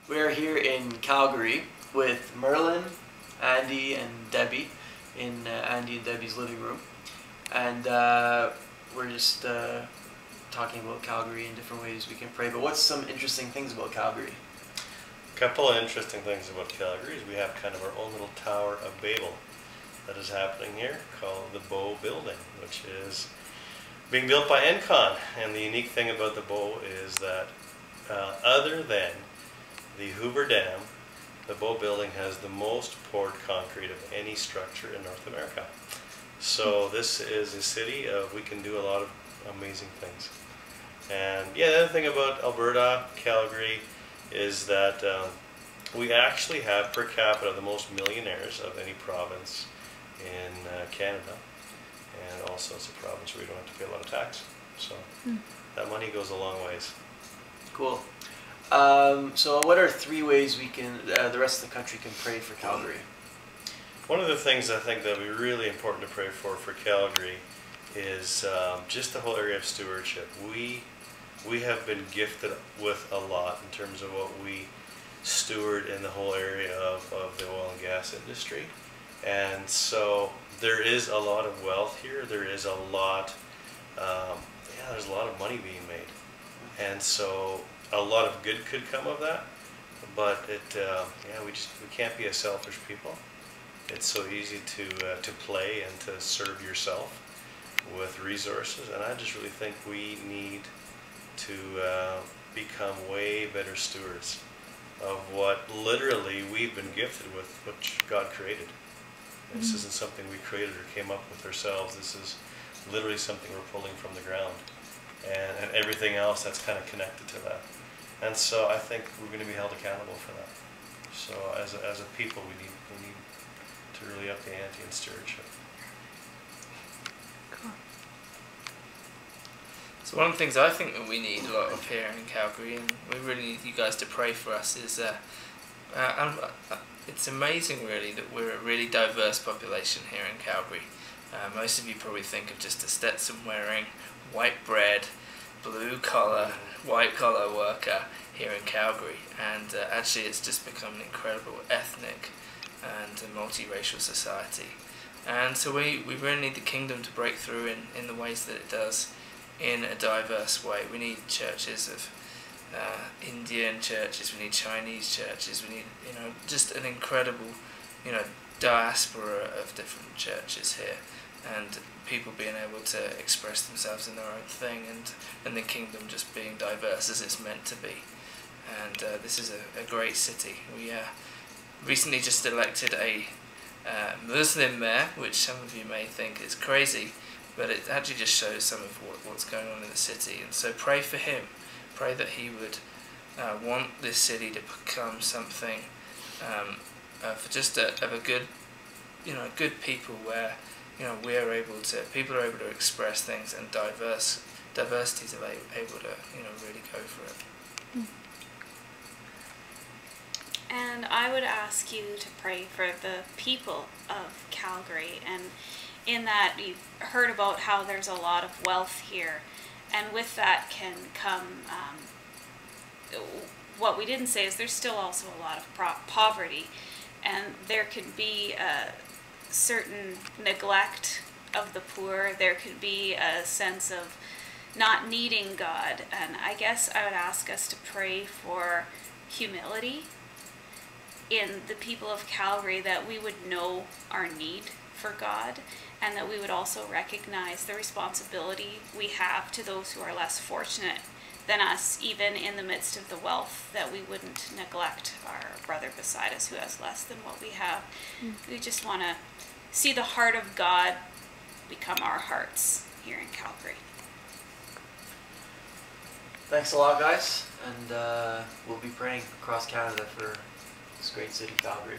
We are here in Calgary with Merlin, Andy, and Debbie in Andy and Debbie's living room, and we're just talking about Calgary in different ways we can pray. But what's some interesting things about Calgary? A couple of interesting things about Calgary is we have kind of our own little Tower of Babel that is happening here, called the Bow Building, which is being built by Encon. And the unique thing about the Bow is that other than the Hoover Dam, the Bow Building has the most poured concrete of any structure in North America. So this is a city we can do a lot of amazing things. And yeah, the other thing about Alberta, Calgary, is that we actually have per capita the most millionaires of any province in Canada, and also it's a province where we don't have to pay a lot of tax. So that money goes a long ways. Cool. So what are 3 ways we can, the rest of the country can pray for Calgary? One of the things I think that would be really important to pray for Calgary is just the whole area of stewardship. We have been gifted with a lot in terms of what we steward in the whole area of the oil and gas industry. And so there is a lot of wealth here. There is a lot, there's a lot of money being made. And so a lot of good could come of that. But we can't be a selfish people. It's so easy to play and to serve yourself with resources. And I just really think we need to become way better stewards of what literally we've been gifted with, which God created. This isn't something we created or came up with ourselves. This is literally something we're pulling from the ground, and everything else that's kind of connected to that. And so I think we're going to be held accountable for that. So as a people, we need to really up the ante in stewardship. So one of the things I think that we need a lot of here in Calgary, and we really need you guys to pray for us, is it's amazing really that we're a really diverse population here in Calgary. Most of you probably think of just a Stetson wearing, white bread, blue collar, white collar worker here in Calgary, and actually it's just become an incredible ethnic and a multiracial society. And so we really need the kingdom to break through in the ways that it does, in a diverse way. We need churches of Indian churches, we need Chinese churches, we need just an incredible diaspora of different churches here, and people being able to express themselves in their own thing, and the kingdom just being diverse as it's meant to be. And this is a great city. We recently just elected a Muslim mayor, which some of you may think is crazy, but it actually just shows some of what's going on in the city. And so pray for him. Pray that he would want this city to become something of just of a good, good people, where people are able to express things, and diversity is able to really go for it. And I would ask you to pray for the people of Calgary, and in that you've heard about how there's a lot of wealth here, and with that can come what we didn't say is there's still also a lot of poverty, and there could be a certain neglect of the poor. There could be a sense of not needing God, and I guess I would ask us to pray for humility in the people of Calgary, that we would know our need for God, and that we would also recognize the responsibility we have to those who are less fortunate than us, even in the midst of the wealth, that we wouldn't neglect our brother beside us who has less than what we have. We just want to see the heart of God become our hearts here in Calgary. Thanks a lot, guys, and we'll be praying across Canada for this great city, Calgary.